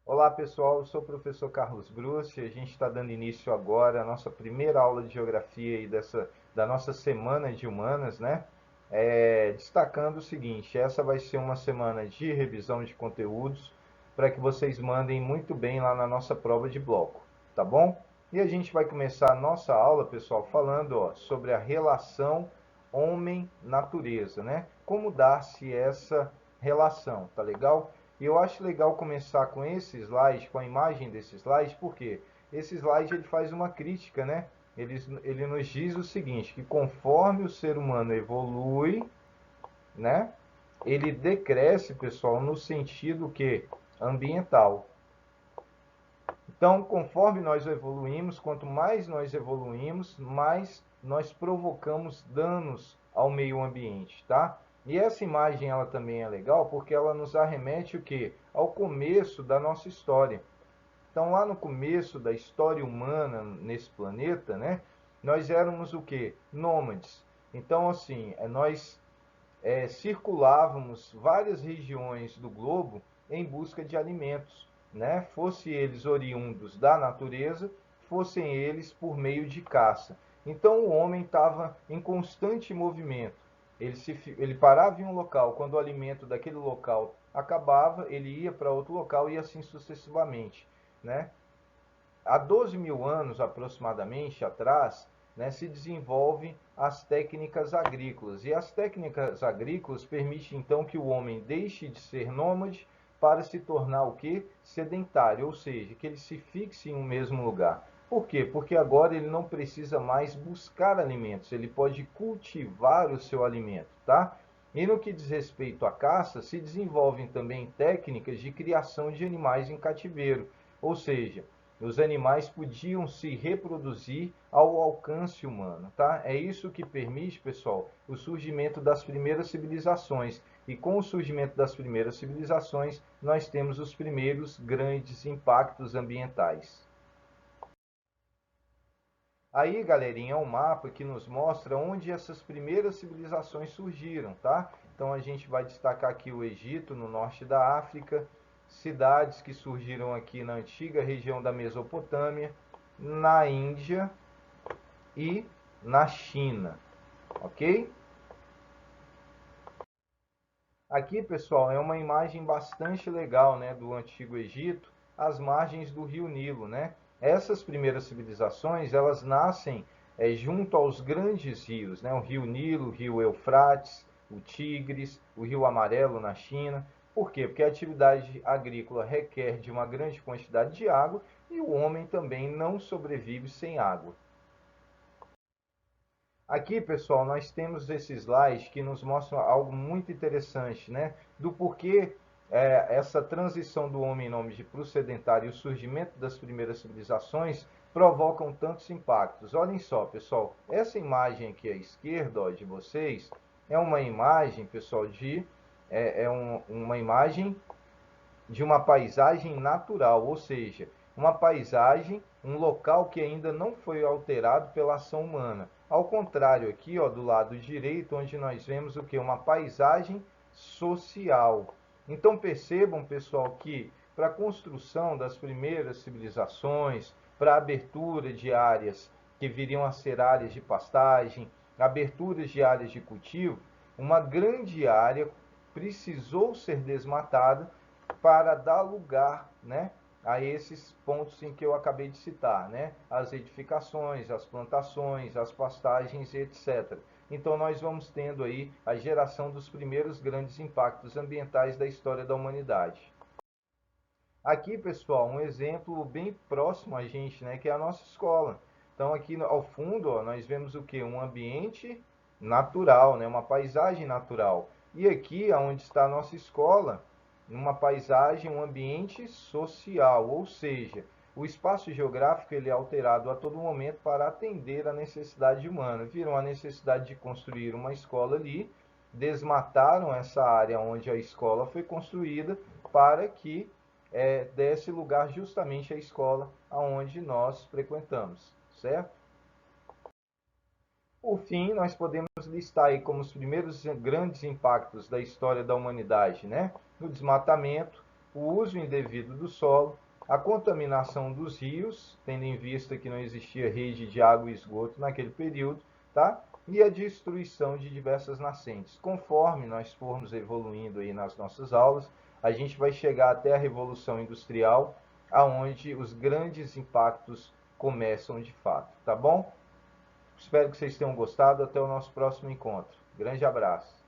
Olá pessoal, eu sou o professor Carlos Bruce e a gente está dando início agora à nossa primeira aula de geografia aí da nossa semana de humanas, né? Destacando o seguinte, essa vai ser uma semana de revisão de conteúdos para que vocês mandem muito bem lá na nossa prova de bloco, tá bom? E a gente vai começar a nossa aula, pessoal, falando sobre a relação homem-natureza, né? Como dar-se essa relação, tá legal? E eu acho legal começar com esse slide, com a imagem desse slide, porque esse slide ele faz uma crítica, né? Ele nos diz o seguinte, que conforme o ser humano evolui, né? Ele decresce, pessoal, no sentido que ambiental. Então, conforme nós evoluímos, quanto mais nós evoluímos, mais nós provocamos danos ao meio ambiente, tá? E essa imagem ela também é legal porque ela nos arremete o quê? Ao começo da nossa história. Então, lá no começo da história humana nesse planeta, né, nós éramos o quê? Nômades. Então, assim, nós circulávamos várias regiões do globo em busca de alimentos, né? Fossem eles oriundos da natureza, fossem eles por meio de caça. Então o homem estava em constante movimento. Ele parava em um local, quando o alimento daquele local acabava, ele ia para outro local e assim sucessivamente, né? Há 12 mil anos aproximadamente atrás, né, se desenvolvem as técnicas agrícolas. E as técnicas agrícolas permitem então que o homem deixe de ser nômade para se tornar o que? Sedentário, ou seja, que ele se fixe em um mesmo lugar. Por quê? Porque agora ele não precisa mais buscar alimentos, ele pode cultivar o seu alimento, tá? E no que diz respeito à caça, se desenvolvem também técnicas de criação de animais em cativeiro, ou seja, os animais podiam se reproduzir ao alcance humano, tá? É isso que permite, pessoal, o surgimento das primeiras civilizações. E com o surgimento das primeiras civilizações, nós temos os primeiros grandes impactos ambientais. Aí, galerinha, é um mapa que nos mostra onde essas primeiras civilizações surgiram, tá? Então a gente vai destacar aqui o Egito, no norte da África, cidades que surgiram aqui na antiga região da Mesopotâmia, na Índia e na China, ok? Aqui, pessoal, é uma imagem bastante legal, né, do Antigo Egito, às margens do Rio Nilo, né? Essas primeiras civilizações, elas nascem junto aos grandes rios, né? O Rio Nilo, o Rio Eufrates, o Tigres, o Rio Amarelo na China. Por quê? Porque a atividade agrícola requer de uma grande quantidade de água e o homem também não sobrevive sem água. Aqui, pessoal, nós temos esse slide que nos mostra algo muito interessante, né? Do porquê essa transição do homem nômade para o sedentário e o surgimento das primeiras civilizações provocam tantos impactos. Olhem só, pessoal, essa imagem aqui à esquerda, ó, de vocês, é uma imagem, pessoal, uma imagem de uma paisagem natural, ou seja, uma paisagem, um local que ainda não foi alterado pela ação humana. Ao contrário aqui, ó, do lado direito, onde nós vemos o que? Uma paisagem social. Então percebam, pessoal, que para a construção das primeiras civilizações, para a abertura de áreas que viriam a ser áreas de pastagem, aberturas de áreas de cultivo, uma grande área precisou ser desmatada para dar lugar, né, a esses pontos em que eu acabei de citar, né, as edificações, as plantações, as pastagens, etc. Então nós vamos tendo aí a geração dos primeiros grandes impactos ambientais da história da humanidade. Aqui, pessoal, um exemplo bem próximo a gente, né, que é a nossa escola. Então aqui ao fundo, ó, nós vemos o que? Um ambiente natural, né, uma paisagem natural. E aqui, onde está a nossa escola, uma paisagem, um ambiente social, ou seja, o espaço geográfico ele é alterado a todo momento para atender a necessidade humana. Viram a necessidade de construir uma escola ali, desmataram essa área onde a escola foi construída para que desse lugar justamente à escola aonde nós frequentamos, certo? Por fim, nós podemos listar aí como os primeiros grandes impactos da história da humanidade, né? O desmatamento, o uso indevido do solo, a contaminação dos rios, tendo em vista que não existia rede de água e esgoto naquele período, tá? E a destruição de diversas nascentes. Conforme nós formos evoluindo aí nas nossas aulas, a gente vai chegar até a Revolução Industrial, aonde os grandes impactos começam de fato, tá bom? Espero que vocês tenham gostado. Até o nosso próximo encontro. Grande abraço.